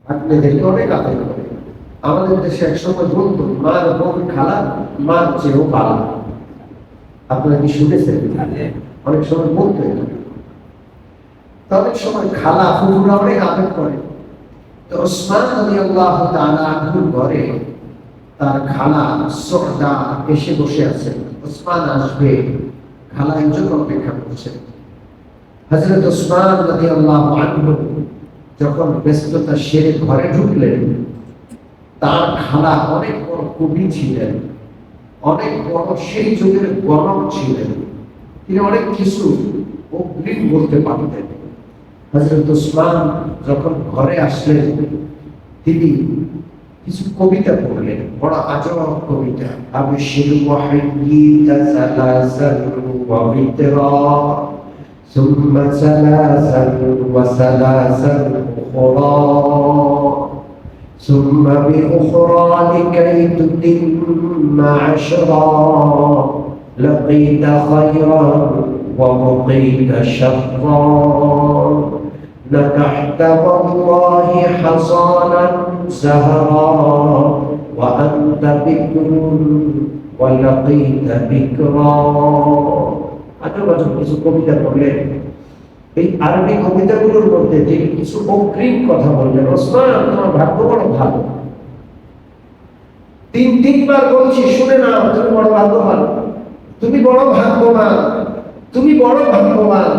ভাগ্নেদেরকে অনেক আদর করে। আমাদের দেশে একসময় বলতো মার বোন খালা মার চেয়েও ভালো। আপনারা কি শুনেছেন? অনেক সময় বলতো এটা। অনেক সময় খালা ফুফুরা অনেক আদর করে। তো ওসমান রাদিয়াল্লাহু তাআলা আনহুর ঘরে তার খালা সুহদা এসে বসে আছেন। ওসমান আসবে, খালা এর জন্য অপেক্ষা করছেন। হযরত ওসমান রাদিয়াল্লাহু আনহু যখন ব্যস্ততা সেরে ঘরে ঢুকলেন, তার খালা অনেক বড় কবি ছিলেন, অনেক বড় সেই যুগের গণক ছিলেন। তিনি অনেক কিছু অগ্রিম বলতে পারতেন। হযরত ওসমান যখন ঘরে আসলেন, তিনি কিছু কবিতা পড়লেন, বড় আজব কবিতা। আবিশির ওয়াহিয়িতা সালাসাল ওয়া বিতরা সুম্মা সালাসাল ওয়া সালাসাল উখরা সুম্মা বিউখরা লিকাই তুতিম্মা আশরা লাকিতা খায়রান ওয়া বুকিতা শাররা نكحت والله حصانا زهرا وأنت بكر ولقيت بكرا। আজব আজব কিছু কবিতা বললেন। এই আরবি কবিতাগুলোর মধ্যে তিনি কিছু অগ্রিম কথা বললেন। ওসমান, তোমার ভাগ্য বড় ভালো। তিনবার বলছি, শুনে না, তুমি বড় ভাগ্যবান, তুমি বড় ভাগ্যবান, তুমি বড় ভাগ্যবান।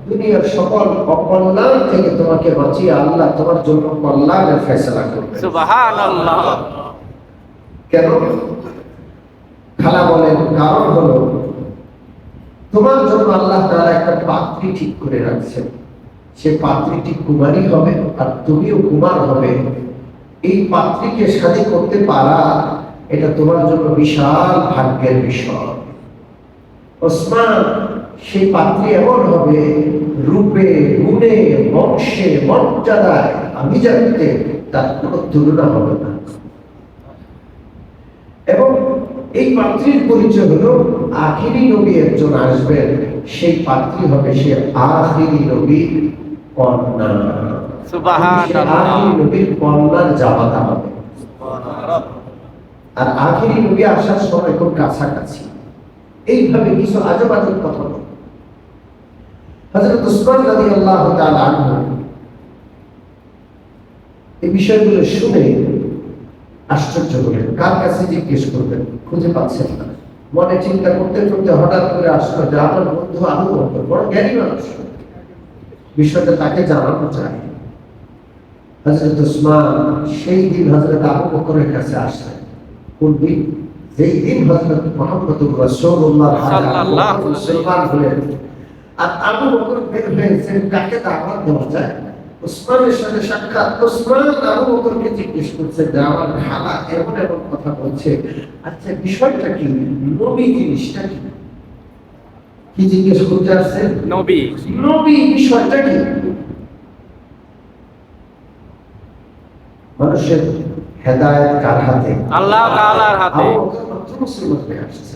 দুনিয়ার সকল অকল্যাণ থেকে তোমাকে বাঁচিয়ে আল্লাহ তোমার জন্য কল্যাণের ফয়সালা করবেন। সুবহানাল্লাহ। কেন? খালা বলেন, কারণ হলো তোমার জন্য আল্লাহ তাআলা একটা পাত্রী ঠিক করে রাখছেন। সে পাত্রীটি কুমারী হবে আর তুমিও কুমার হবে। এই পাত্রীকে শাদী করতে পারা এটা তোমার জন্য বিশাল ভাগ্যের বিষয়। ওসমান, সেই পাত্রী এমন হবে, রূপে গুণে বংশে মর্যাদায় আভিজাত্যে তার কোনো তুলনা হবে না। এবং এই পাত্রীর পরিচয় হলো আখিরি নবী একজন আসবেন, সেই পাত্রী হবে সে আখিরি নবীর কন্যা। সুবহানাল্লাহ। আখিরি নবীর কন্যার জামাতা হবে। আর আখিরি নবী আসার সময় খুব কাছাকাছি। এইভাবে কিছু আজব আজব কথা বলে হযরত ওসমান রাদিয়াল্লাহু তাআলা আনহু এই বিষয়গুলো শুনে আশ্চর্য হলেন। কার কাছে জিজ্ঞেস করবেন, খুঁজে পাচ্ছেন না। মনে চিন্তা করতে করতে হঠাৎ করে আসলো যে আমার বন্ধু আবু বকর বড় জ্ঞানী মানুষ, বিষয়টা তাকে জানানো চায়। হযরত ওসমান সেই দিন হযরত আবু বকরের কাছে আসলেন। কোন দিন? যেই দিন হযরত মুহাম্মদুর রাসূলুল্লাহ সাল্লাল্লাহু আলাইহি ওয়াসাল্লাম হলেন। আর আবু বকর বের হয়েছেন, কাকে দাওয়াত দেওয়া যায়। ওসমানের সাথে সাক্ষাৎ। ওসমান আবু বকরকে জিজ্ঞেস করছে যে আমার খালা এমন এমন কথা বলছে, আচ্ছা বিষয়টা কি, নবী জিনিসটা কি? কি জিজ্ঞেস করতে আসছেন? নবী। নবী বিষয়টা কি? মানুষের হেদায়েত কার হাতে? আল্লাহ তাআলার হাতে। আবু বকর মাত্র মুসলমান হয়ে আসছে।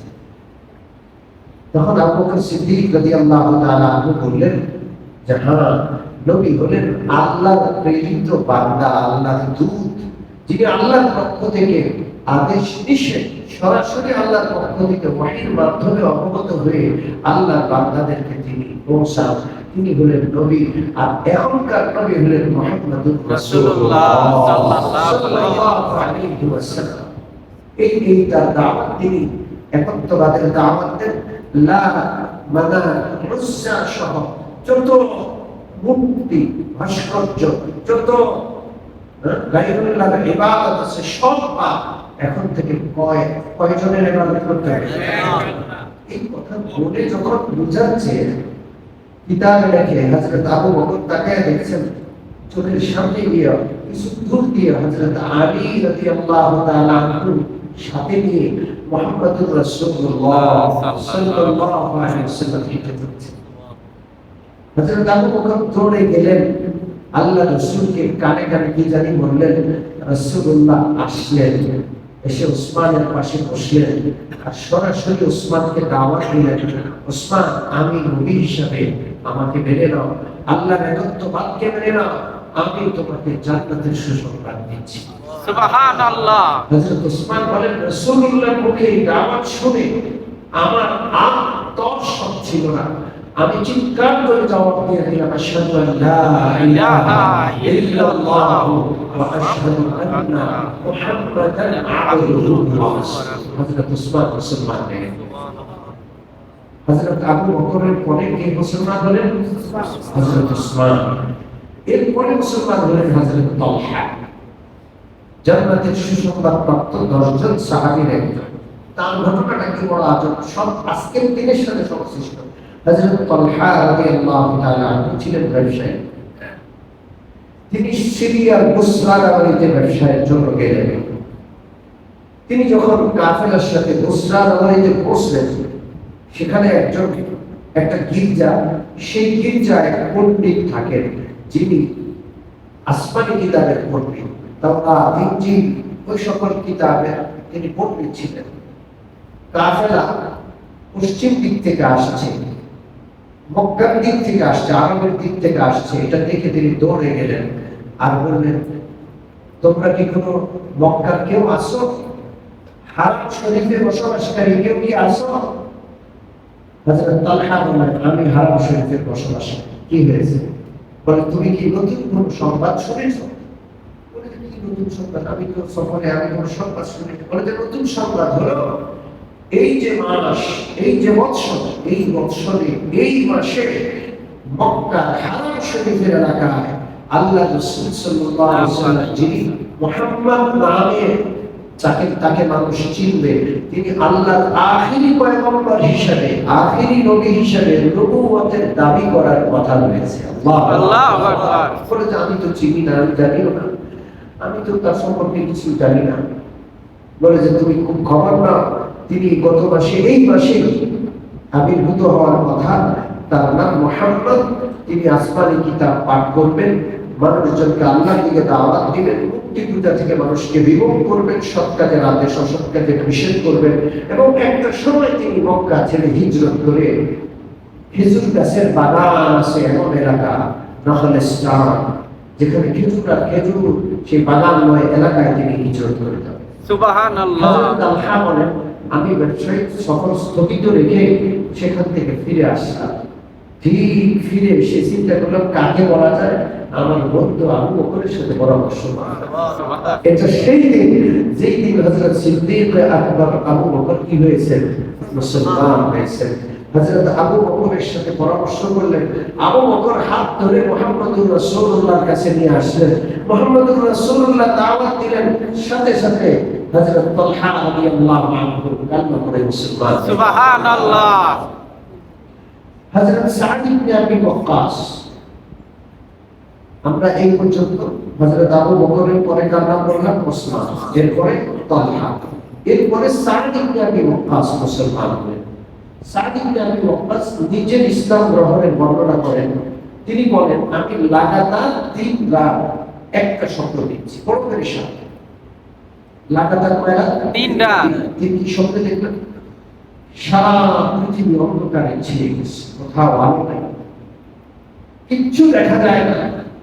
তখন আবু বকর সিদ্দিক রাদিয়াল্লাহু তাআলা আনহু বললেন যে হ্যাঁ, নবী হলেন আল্লাহর প্রেরিত বান্দা, আল্লাহর দূত, যিনি আল্লাহর পক্ষ থেকে আদেশ নিষেধ সরাসরি আল্লাহর পক্ষ থেকে ওহীর মাধ্যমে অবগত হয়ে আল্লাহর বান্দাদেরকে তিনি পৌঁছান। তিনি হলেন নবী। আর এখনকার নবী হলেন মুহাম্মদুর রাসূলুল্লাহ সাল্লাল্লাহু আলাইহি ওয়াসাল্লাম। এই তার দাওয়াত, তিনি একত্ববাদের দাওয়াত দেন। লা মানা উজ্জা সহ যত মূর্তি ভাস্কর্য, যত গায়রুল্লাহর ইবাদত আছে সব এখন থেকে কয়জনের ইবাদত করতে হবে। এই কথা বলে যখন বুঝাচ্ছে, কিতাবে লেখে হযরত আবু বকর তাকে দেখছেন, চোখের সামনে গিয়ে কিছু দূর দিয়ে হযরত আলী রাদিয়াল্লাহু তাআলা আনহু সাথে নিয়ে মুহাম্মদুর রাসূলুল্লাহ সাল্লাল্লাহু আলাইহি ওয়াসাল্লাম হেঁটে যাচ্ছেন। হযরত আবু বকর দৌড়ে গেলেন, আল্লাহ রাসূলকে কানে কানে কি জানি বললেন। রাসূলুল্লাহ আসলেন, এসে ওসমানের পাশে বসলেন আর সরাসরি ওসমানকে দাওয়াত দিলেন, ওসমান আমি নবী হিসাবে আমাকে মেনে নাও, আল্লাহর একত্ববাদকে মেনে নাও, আমি তোমাকে জান্নাতের সুসংবাদ দিচ্ছি। সুবহানাল্লাহ। হযরত ওসমান বলেন রাসূলুল্লাহর মুখে এই দাওয়াত শুনে আমার তর ছিল না, আমি চিৎকার করে জবাব দিয়ে দিলাম আশহাদু আল্লা ইলাহা ইল্লাল্লাহ ওয়া আশহাদু আন্না মুহাম্মাদান আবদুহু ওয়া রাসূলুহু। হযরত ওসমান মুসলমান হলেন। হযরত আবু বকরের পরে কে মুসলমান হলেন? হযরত ওসমান। এরপরে মুসলমান হলেন হযরত তালহা। জান্নাতের সুসংবাদ প্রাপ্ত 10 জন সাহাবীর একজন। তার ঘটনাটা কি বড় আজব, সব আজকের দিনের সাথে সংশ্লিষ্ট। হযরত তালহা রাদিয়াল্লাহু তাআলা আনহু ছিলেন ব্যবসায়ী। তিনি সিরিয়ার বুসরা নগরীতে ব্যবসায়ের জন্য গেলেন। তিনি যখন কাফেলার সাথে বুসরা নগরীতে পৌঁছলেন, সেখানে একটা গির্জা, সেই গির্জায় পণ্ডিত থাকেন যিনি আসমানি কিতাবের পণ্ডিত, তাওরাত, ইনজিল, ওই সকল কিতাবে তিনি পণ্ডিত ছিলেন। কাফেলা পশ্চিম দিক থেকে আসছে, মক্কার দিক থেকে আসছে, আরবের দিক থেকে আসছে। এটা দেখে তিনি দৌড়ে গেলেন আর বললেন, তোমরা কি কোনো মক্কার কেউ আসো? হারাম শরীফে বসবাসকারী কেউ কি আসো? হযরত তালহা বললেন, আমি হারাম শরীফের বসবাসকারী। কি হয়েছে? বলে, তুমি কি নতুন কোন সংবাদ শুনেছো? বলে, কি নতুন সংবাদ? আমি তো সফরে, আমি কোন সংবাদ শুনিনি। বলে, নতুন সংবাদ হলো এই যে মাস, এই যে বৎসর, এই বৎসরে, এই মাসে মক্কার হারাম শরীফের এলাকায় আল্লাহ রাসূল সাল্লাল্লাহু আলাইহি ওয়াসাল্লাম, যিনি মুহাম্মদ নামে তাকে মানুষ চিনবে, তিনি আল্লাহর আখিরি পয়গম্বর হিসেবে, আখিরি নবী হিসেবে নবুয়তের দাবি করার কথা রয়েছে। আল্লাহু আকবার। বলে যে আমি তো চিনি না, আমি জানিও না, আমি তো তার সম্পর্কে কিছু জানি না। বলে যে তুমি খুব খবর নাও, তিনি গত মাসে, এই মাসে আবির্ভূত হওয়ার কথা। তার নাম মুহাম্মদ। তিনি আসমানি কিতাব পাঠ করবেন, মানুষজনকে আল্লাহর দিকে দাওয়াত দিবেন, মুক্তি পূজা থেকে মানুষকে বিমুখ করবেন, সৎ কাজের আদেশ অসৎ কাজের নিষেধ করবেন। এবং একটা সময় তিনি মক্কা ছেড়ে হিজরত করে, খেজুর গাছের বাগান আছে এমন এলাকা, নহলেস্তান, যেখানে খেজুর আর খেজুর, সেই বাগানময় এলাকায় তিনি হিজরত করে যাবেন। সুবহানাল্লাহ। হযরত তালহা বলেন, আমি ব্যবসায়িক সফর স্থগিত রেখে সেখান থেকে ফিরে আসলাম। ঠিক ফিরে এসে চিন্তা করলাম, কাকে বলা যায়? আমার বন্ধু আবু বকরের সাথে পরামর্শ করলাম। এটা সেই দিন, যেই দিন হযরত সিদ্দিক আকবর আবু বকর কি হয়েছে? মুসলমান হয়েছে। হযরত আবু বকরের সাথে পরামর্শ করলেন। আবু বকর হাত ধরে মুহাম্মদুর রাসূলুল্লাহর কাছে নিয়ে আসলেন। মুহাম্মদুর রাসূলুল্লাহ দাওয়াত দিলেন, সাথে সাথে হযরত তালহা রাদিয়াল্লাহু আনহু কালেমা পড়ে মুসলমান। সুবহানাল্লাহ। হযরত সাদ ইবনে আবি ওয়াক্কাস, আমরা এই পর্যন্ত হযরত আবু বকরের পরে কার নাম বললাম? ওসমান। এরপরে তালহা, এরপরে সাদ ইবনে আবি ওয়াক্কাস মুসলমান হলেন। সাদ ইবনে আবি ওয়াক্কাস নিজের ইসলাম গ্রহণের বর্ণনা করেন। তিনি বলেন, আমি লাগাতার 3 রাত একটা স্বপ্ন দেখছি, বড় পরিষ্কার। লাগাতার কয়টা? 3 রাত। তিনি কি স্বপ্ন দেখলেন? সারা পৃথিবী অন্ধকারে ছেয়ে গেছে, কোথাও আলো নাই, কিচ্ছু দেখা যায় না,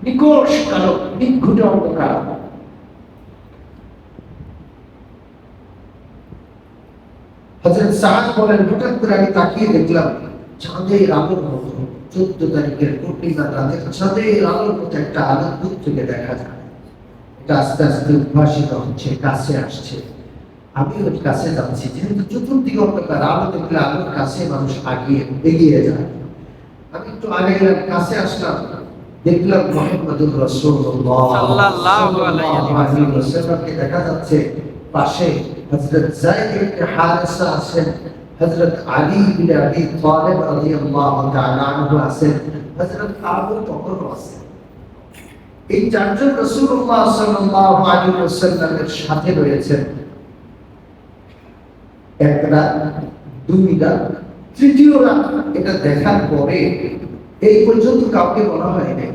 নিকষ কালো, নিঘুটে অন্ধকার। হযরত সাদ বলেন, হঠাৎ করে আমি তাকিয়ে দেখলাম চাঁদের আলোর মতো, 14 তারিখের পূর্ণিমা রাতে চাঁদের আলোর মতো একটা আলো দূর থেকে দেখা যায়। এটা আস্তে আস্তে উদ্ভাসিত হচ্ছে, কাছে আসছে। আমি ওর কাছে যাচ্ছি, যেহেতু চতুর্দিকে অন্ধকার, আলো দেখলে আলোর কাছে মানুষ এগিয়ে যায়। আমি একটু আগে গেলাম, কাছে আসলাম, দেখলাম মুহাম্মদুর রাসূলুল্লাহ সাল্লাল্লাহু আলাইহি ওয়াসাল্লামকে দেখা যাচ্ছে। পাশে হযরত যায়েদ ইবনে হারিসা আছেন, হযরত আলী ইবনে আবি তালিব রাদিয়াল্লাহু তাআলা আনহু আছেন, হযরত আবু বকর আছেন। এই 4 জন রাসূলুল্লাহ সাল্লাল্লাহু আলাইহি ওয়াসাল্লামের সাথে রয়েছেন। 1 রাত, 2 রাত, 3য় রাত। এটা দেখার পরে এই পর্যন্ত কাউকে বলা হয়নি।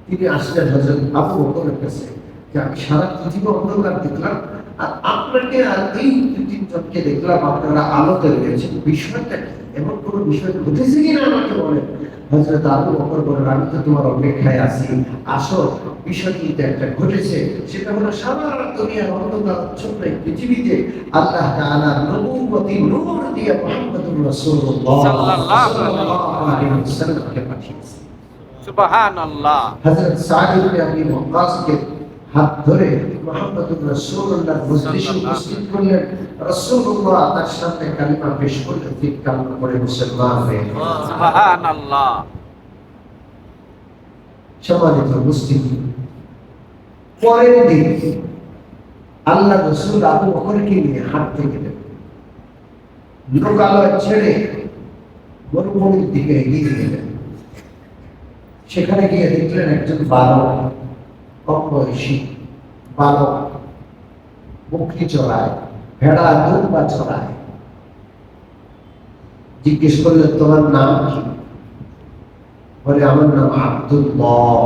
তিনি আসলেন হযরত আবু বকরের কাছে, যে আমি সারা পৃথিবী অন্ধকার দেখলাম, আর আপনাকে আর এই 2-3 জনকে দেখলাম আপনারা আলোতে রয়েছেন, বিষয়টা কি? এমন কোনো বিষয় ঘটেছে কিনা আমাকে বলেন। হযরত আবু বকর বলেন, আমি তো তোমার অপেক্ষায় আছি, আসো। বিষয়টি একটা ঘটেছে, সেটা হলো সারা দুনিয়ার অন্ধকার ছোট্ট এই পৃথিবীতে আল্লাহ তাআলা নবুয়তি নূর দিয়ে মুহাম্মদুর রাসূলুল্লাহ সাল্লাল্লাহু আলাইহি ওয়াসাল্লামকে পাঠিয়েছেন। সুবহানাল্লাহ। হযরত সাদ ইবনে আবি ওয়াক্কাসকে হাত ধরে মুহাম্মদুর রাসূলুল্লাহ মজলিসে উপস্থিত করলেন। রাসূলুল্লাহ তার সামনে কালিমা পেশ করলেন, ঠিক কালিমা পড়ে মুসলমান হয়ে গেলেন। সুবহানাল্লাহ। সম্মানিত উপস্থিতি, পরের দিন আল্লাহ রাসূল আবু বকরকে নিয়ে হাঁটতে গেলেন। লোকালয় ছেড়ে মরুভূমির দিকে এগিয়ে গেলেন। সেখানে গিয়ে দেখলেন একজন বালক, কম বয়সী বালক বকরি চড়ায়, ভেড়া দুম্বা চড়ায়। জিজ্ঞেস করলেন, তোমার নাম কি? বলে, আমার নাম আব্দুল্লাহ।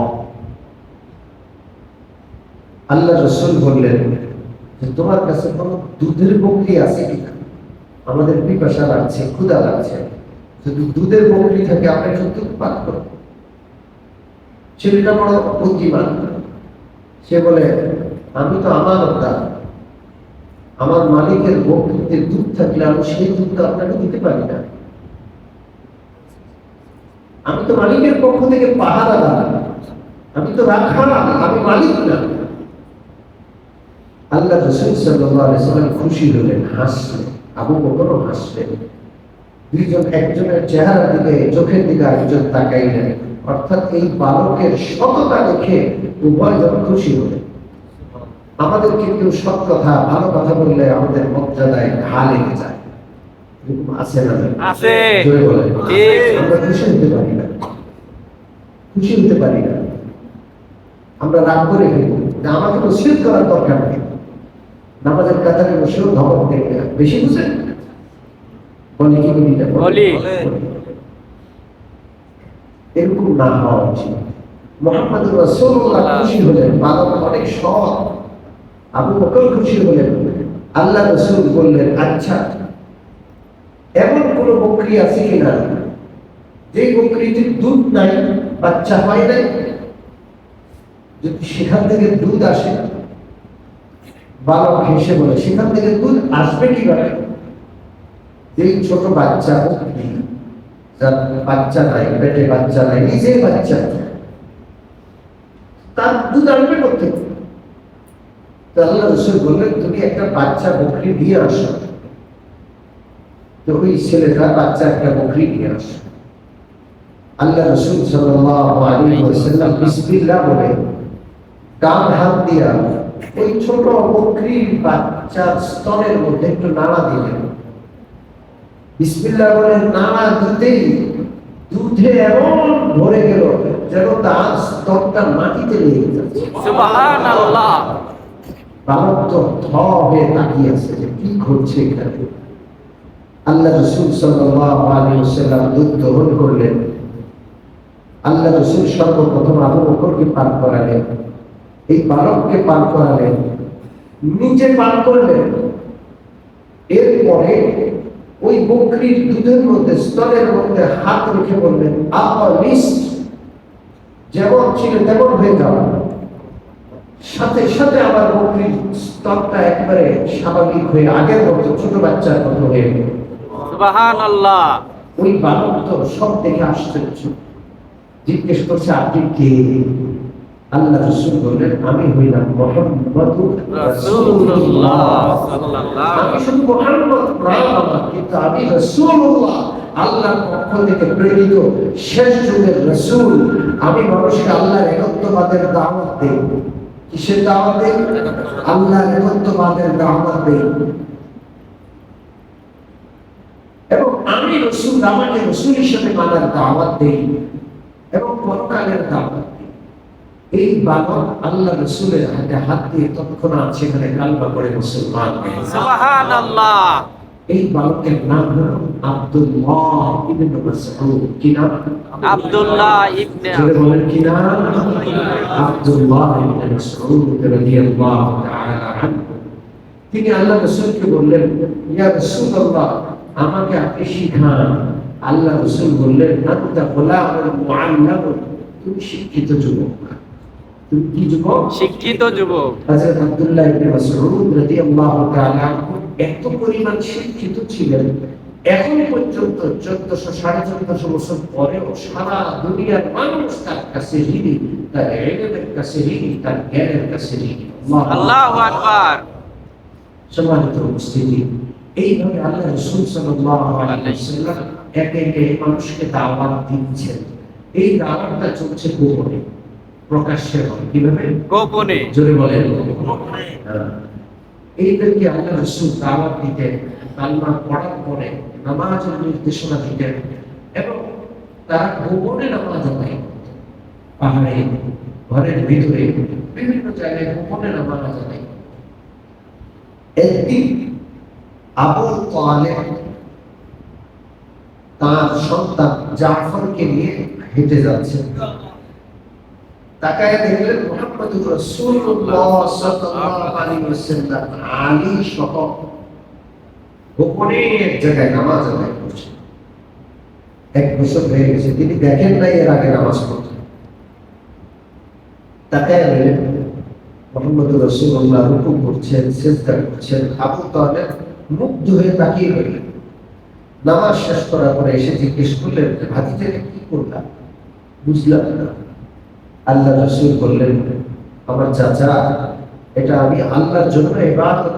আল্লাহ রাসূল বললেন যে, তোমার কাছে কোনো দুধের বকরি আছে কিনা? আমাদের পিপাসা লাগছে, ক্ষুধা লাগছে, যদি দুধের বকরি থাকে আপনি একটু দুধ পান করুন। ছেলেটা বড় বুদ্ধিমান, সে বলে, আমি তো আমানতদার, আমার মালিকের বকরিতে দুধ থাকলে আমি সেই দুধটা আপনাকে দিতে পারি না। আমি তো মালিকের পক্ষ থেকে পাহারাদার, আমি তো রাখাল, আমি মালিক না। আল্লাহ রাসূল সাল্লাল্লাহু আলাইহি ওয়াসাল্লাম খুশি হলেন, হাসলেন, আবু বকরও হাসলেন। দুইজন একজনের চেহারার দিকে, চোখের দিকে একজন তাকাইলেন, অর্থাৎ এই বালকের সততা দেখে উভয়জন খুশি হলেন। আমাদেরকে কেউ সৎ কথা, ভালো কথা বললে আমাদের মর্যাদায় ঘা লেগে যায়, এরকম আছে না? আছে। জোরে বলেন। ঠিক। আমরা খুশি হতে পারি না, খুশি হতে পারি না, আমরা রাগ করে ফেলি। আমাকে নসিহত করার দরকার নেই, নামাজের কাতারে বসেও ধমক দেখবে, বেশি বুঝেন বলি কি বলি না? বলি। এরকম না হওয়া উচিত। মুহাম্মদুর রাসূলুল্লাহ খুশি হলেন, বালক অনেক সৎ। আবু বকর খুশি হলেন। আল্লাহ রাসূল বললেন, আচ্ছা, এমন কোন বকরি আছে কিনা যে বকরিতে দুধ নাই, বাচ্চা হয় নাই? যদি সেখান থেকে দুধ আসে, বালক হেসে বলে, সেখান থেকে দুধ আসবে কিভাবে? যেই ছোট বাচ্চা বকরি, যার বাচ্চা নাই, পেটে বাচ্চা নাই, নিজে বাচ্চা, তার দুধ আসবে কোথেকে? তো আল্লাহ রাসূল বললেন, তুমি একটা বাচ্চা বকরি দিয়ে আসো। তো ওই ছেলেটা বাচ্চা একটা বকরি নিয়ে আসে। আল্লাহ রাসূল সাল্লাল্লাহু আলাইহি ওয়াসাল্লাম বিসমিল্লাহ বলে ডান হাত দিয়া ওই ছোট বকরির বাচ্চার স্তনের মধ্যে একটু নাড়া দিলেন। বিসমিল্লাহ বলে নাড়া দিতেই দুধে এমন ভরে গেল যেন তার স্তনটা মাটিতে লেগে যাচ্ছে। সুবহানাল্লাহ। বালক তো থ হয়ে তাকিয়ে আছে যে কি ঘটছে এখানে। আল্লাহ রাসূল সাল্লাল্লাহু আলাইহি ওয়াসাল্লাম দুধ গ্রহণ করলেন। আল্লাহ রাসূল সর্বপ্রথম আবু বকরকে পান করালেন, এই বালককে পান করালেন, নিজে পান করলেন। এরপরে ওই বকরির দুধের মধ্যে, স্তনের মধ্যে হাত রেখে বললেন, আপনিস, যেমন ছিল তেমন হয়ে যাও। সাথে সাথে আমার বকরির স্তনটা একবারে স্বাভাবিক হয়ে আগের মতো ছোট বাচ্চার মতো হয়ে গেল। সুবহানাল্লাহ। ওই বালক তো সব দেখে আশ্চর্য, জিজ্ঞেস করছে, আপনি কে? আল্লাহ রাসূল বললেন, আমি হইলাম মুহাম্মদুর রাসূলুল্লাহ সাল্লাল্লাহু। আমি শুধু মুহাম্মদ নাম আমার, কিন্তু আমি রাসূলুল্লাহ, আল্লাহর পক্ষ থেকে প্রেরিত শেষ যুগের রাসূল। আমি মানুষকে আল্লাহর একত্ববাদের দাওয়াত দেই। কিসের দাওয়াত দেই? আল্লাহর একত্ববাদের দাওয়াত দেই। এবং আমি রাসূল, আমাকে রাসূল হিসেবে মানার দাওয়াত দেই এবং পরকালের দাওয়াত দেই। এই বালক আল্লাহ রাসূলের হাতে হাত দিয়ে তৎক্ষণাৎ সেখানে কালিমা পড়ে মুসলমান হয়ে গেল। সুবহানাল্লাহ। এই বালকের নাম হলো আব্দুল্লাহ ইবনে মাসউদ। কি নাম? আব্দুল্লাহ ইবনে। জোরে বলেন, কি নাম? আব্দুল্লাহ ইবনে মাসউদ রাদিয়াল্লাহু তাআলা আনহু। তিনি আল্লাহ রাসূলকে বললেন, ইয়া রাসূলুল্লাহ, আমাকে আপনি শিখান আল্লাহ রাসূল বললেন, আনতা গোলামুন মুআল্লামুন, তুমি শিক্ষিত যুবক। তুমি কি যুবক? শিক্ষিত যুবক। হযরত আব্দুল্লাহ ইবনে মাসউদ রাদিয়াল্লাহু তাআলা এত পরিমাণ শিক্ষিত ছিলেন, এখন পর্যন্ত 1400-1450 বছর পরেও সারা দুনিয়ার মানুষ তার কাছে ঋণী, তার ইলমের কাছে ঋণী, তার জ্ঞানের কাছে ঋণী। আল্লাহু আকবার। সম্মানিত উপস্থিতি, এইভাবে আল্লাহ রাসূল সাল্লাল্লাহু আলাইহি ওয়াসাল্লাম একে একে মানুষকে দাওয়াত দিচ্ছেন। এই দাওয়াতটা চলছে গোপনে, প্রকাশ্যে নয়। কিভাবে? গোপনে। জোরে বলেন। এইদেরকে আল্লাহ রাসূল দাওয়াত দিতেন, কালমা পড়ার পরে নামাজের নির্দেশনা দিতেন এবং তারা গোপনে নামাজ আদায় করতেন। পাহাড়ে, ঘরের ভিতরে, বিভিন্ন জায়গায় গোপনে নামাজ আদায় করতেন। একদিন আবু তালেব তার সন্তান জাফরকে নিয়ে হেঁটে যাচ্ছেন। তাকায় দেখলেন মুহাম্মদুর রাসূলুল্লাহ সাল্লাল্লাহু আলাইহি ওয়াসাল্লাম আলী সহ গোপনে এক জায়গায় নামাজ আদায় করছেন। 1 বছর হয়ে গেছে, তিনি দেখেন নাই এর আগে নামাজ পড়তেন। তাকায় দেখলেন মুহাম্মদুর রাসূলুল্লাহ রুকু করছেন, সিজদা করছেন। আবু তালেব মুগ্ধ হয়ে তাকিয়ে রইলেন। নামাজ শেষ করার পরে এসে জিজ্ঞেস করলেন, ভাতিজাকে কি করলাম? বুঝলাম না। আল্লাহ রাসূল বললেন, আমার চাচা, এটা আমি আল্লাহর জন্য ইবাদত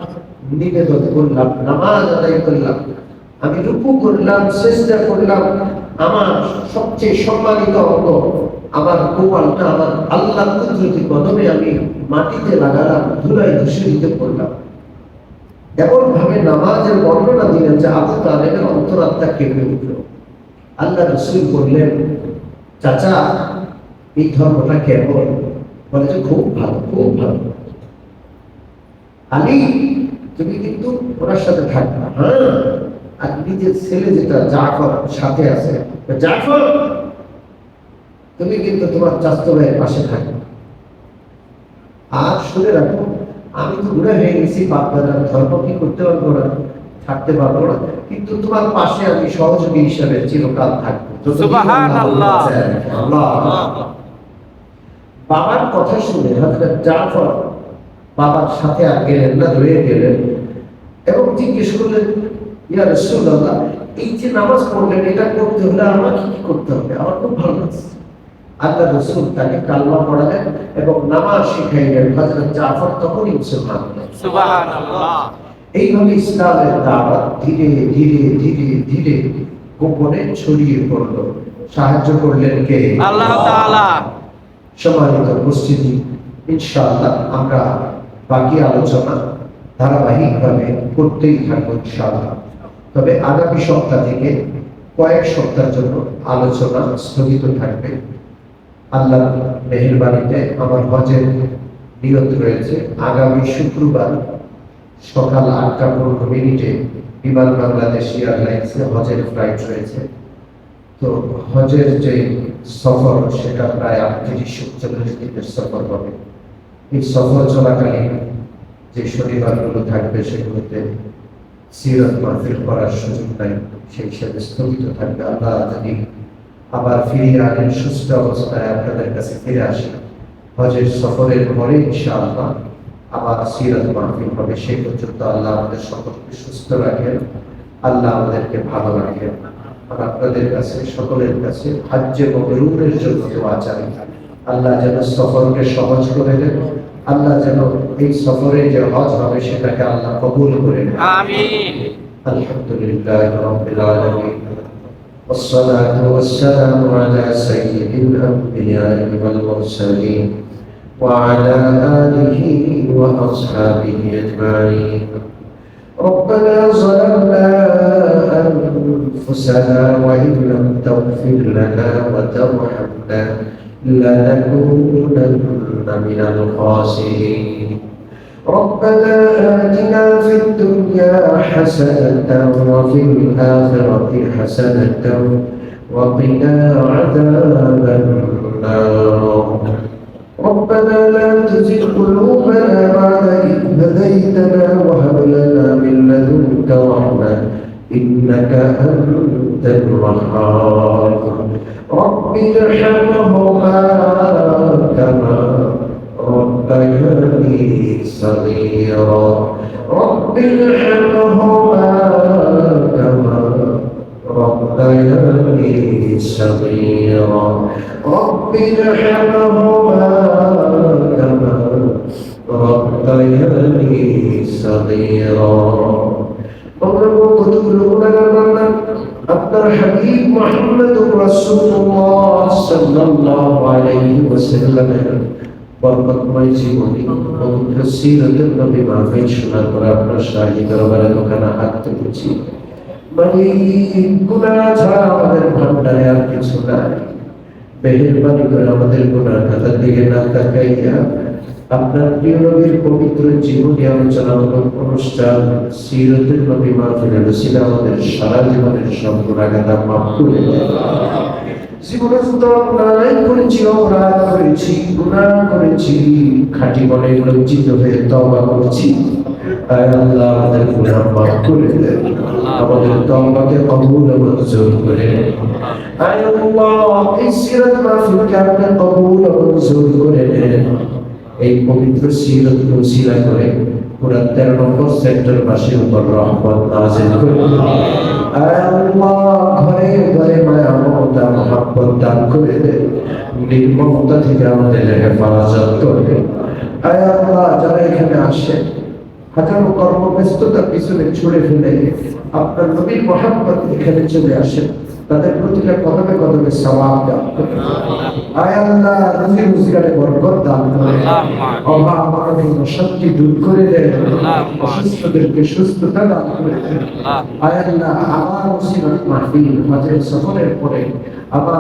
নিবেদন করলাম, নামাজ আদায় করলাম, আমি রুকু করলাম, সিজদা করলাম। আমার সবচেয়ে সম্মানিত অঙ্গ, আমার কপালটা আমার আল্লাহর কুদরতি কদমে আমি মাটিতে লাগালাম, ধুলায় ধূসরিত করলাম। এমন ভাবে নামাজের বর্ণনা দিলেন যে আবু তালেবের অন্তরাত্মা কেঁপে উঠল। আল্লাহ রাসূল বললেন, চাচা, এই ধর্মটা কেমন? বলে যে খুব ভালো, খুব ভালো। আলী, তুমি কিন্তু ওনার সাথে থাকবা। হ্যাঁ, আর নিজের ছেলে যেটা জাফর সাথে আছে, জাফর, তুমি কিন্তু তোমার চাচাতো ভাইয়ের পাশে থাকবে। আর শুনে রাখো, আমি তো বুড়া হয়ে গেছি, বাপ দাদার ধর্ম কি করতে পারবো না, থাকতে পারবো না, কিন্তু তোমার পাশে আমি সহযোগী হিসাবে চিরকাল থাকবো। সুবহানাল্লাহ। বাবার কথা শুনে হযরত জাফর বাবার সাথে আর গেলেন না, রয়ে গেলেন এবং জিজ্ঞেস করলেন, ইয়া রাসূলুল্লাহ, এই যে নামাজ পড়লেন, এটা করতে হলে আমাকে কি করতে হবে? আমার খুব ভালো লাগছে। আল্লাহ রাসূল তাকে কালমা পড়ালেন এবং নামাজ শিখাইলেন। হযরত জাফর তখনই মুসলমান হলেন। সুবহানাল্লাহ। এইভাবে ইসলামের দাওয়াত ধীরে ধীরে ধীরে ধীরে গোপনে ছড়িয়ে পড়ল। সাহায্য করলেন কে? আল্লাহ তাআলা। সম্মানিত উপস্থিতি, ইনশাআল্লাহ আমরা বাকি আলোচনা ধারাবাহিকভাবে করতেই থাকবো ইনশাআল্লাহ। তবে আগামী সপ্তাহ থেকে কয়েক সপ্তাহের জন্য আলোচনা স্থগিত থাকবে। আল্লাহ মেহেরবানিতে আমার হজের নিয়ত রয়েছে আগামী শুক্রবার সকাল 8টা 15 বিমান বাংলাদেশ এয়ারলাইন্সে হজের ফ্লাইট রয়েছে। তো হজের যে সফর, সেটা প্রায় 38-40 দিনের সফর হবে। এই সফর চলাকালীন যে শনিবারগুলো থাকবে, সেগুলোতে সিরাত মাহফিল করার সুযোগ নাই, সেই হিসাবে স্থগিত থাকবে। আল্লাহ যদি আবার ফিরিয়ে আনেন, সুস্থ অবস্থায় আপনাদের কাছে ফিরে আসি, হজের সফরের পরে ইনশাআল্লাহ আবার সিরাত মাহফিল হবে। সেই পর্যন্ত আল্লাহ আমাদের সকলকে সুস্থ রাখেন, আল্লাহ আমাদেরকে ভালো রাখেন। আর আপনাদের কাছে, সকলের কাছে হজ্জে মবরুরের জন্য দোয়া চাই। আল্লাহ যেন সফরকে সহজ করে দেন, আল্লাহ যেন এই সফরে যে হজ হবে সেটাকে আল্লাহ কবুল করে নেন। আমিন। আলহামদুলিল্লাহ রাব্বিল আলামিন, والصلاة والسلام على سيد الأنبياء والمرسلين وعلى آله وأصحابه أجمعين. ربنا ظلمنا أنفسنا وإن لم تغفر لنا وترحمنا لنكونن من الخاسرين. ربنا آتنا في الدنيا حسنة وفي الآخرة حسنة وقنا عذاب النار. ربنا لا تزغ قلوبنا بعد إذ هديتنا وهب لنا من لدنك رحمة إنك أنت الوهاب رب ارحمهما كما ربياني صغيرا رب ارحمهما كما ربياني صغيرا رب ارحمهما كما ربياني صغيرا আপনার হাবিব মুহাম্মদুর রাসূলুল্লাহ সাল্লাল্লাহু আলাইহি ওয়াসাল্লামের বরকতময় জীবনী পবিত্র সিরাতুন নবী মাহফিল শোনার পর আপনার শাহী দরবারে দোকানে হাত তুলেছি মানে গুনাহ ছাড়া আমাদের ভান্ডারে আর কিছু নাই মেহেরবানি করে আমাদের গুনাহ খাতার দিকে না তাকাইয়া আপনার প্রিয় নবীর পবিত্র জীবনী আলোচনামূলক অনুষ্ঠান সিরাতুন নবী মাহফিলের রসিলা আমাদের সারা জীবনের সব গুনাহগাতা মাফ করে দেন জীবনে তো অন্যায় করেছি অপরাধ করেছি গুনাহ করেছি খাঁটি মনে লজ্জিত হয়ে তওবা করছি আয় আল্লাহ আমাদের গুনাহ মাফ করে দেন আমাদের তওবাকে কবুল ও মঞ্জুর করে নেন আয় আল্লাহ এই সিরাত মাহফিলকে আপনি কবুল ও মঞ্জুর করে নেন এই পবিত্র সিরাত ওসিলা করে পুরা 13 নম্বর সেক্টরবাসীর উপর রহমত নাযিল করুন আয় আল্লাহ ঘরে ঘরে মায়া মমতা মহব্বত দান করে দেন নির্মমতা থেকে আমাদের হেফাজত করবে আয় আল্লাহ যারা এখানে আসে হাজারো কর্মব্যস্ততার পিছনে ছুড়ে ফেলে আপনার নবীর মহব্বত এখানে চলে আসেন তাদের প্রতিটা কদমে কদমে সওয়াব দান করুন আয় আল্লাহ রুজি রোজগারে বরকত দান করুন অভাব অনটন অশান্তি দূর করে দেন অসুস্থদেরকে সুস্থতা দান করে দেন আয় আল্লাহ আবার মুসিবত মাহফিল হজের সফরের পরে আবার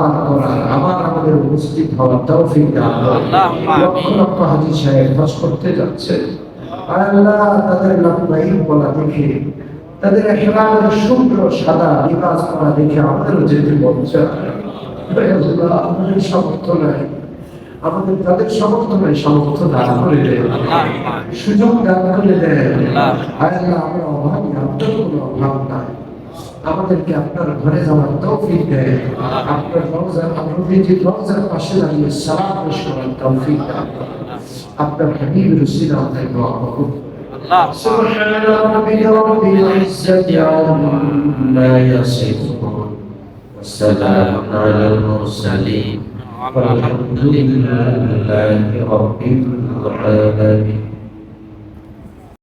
আমাদের উপস্থিত হওয়ার তৌফিক দান করুন লক্ষ লক্ষ হাজী সাহেব হজ করতে যাচ্ছে আয় আল্লাহ তাদের লম্বাই বলা দেখে তাদের ইহরামের শুভ্র সাদা লিবাস পরা দেখে আমাদেরও যেতে মন চায় আমাদের সামর্থ্য নাই আমাদের তাদের সামর্থ্য নাই সামর্থ্য দান করে দেন সুযোগ দান করে দেন আয় আল্লাহ আমরা অভাবী আপনার কোনো অভাব নাই আমাদেরকে আপনার ঘরে যাওয়ার তৌফিক দেন আপনার রওজার পাশে দাঁড়িয়ে সালাত পেশ করার তৌফিক দান আপনার হাবিবের উসিলা আমাদের দোয়া কবুল سبحان ربك رب العزة عما يصفون والسلام على المرسلين والحمد لله رب العالمين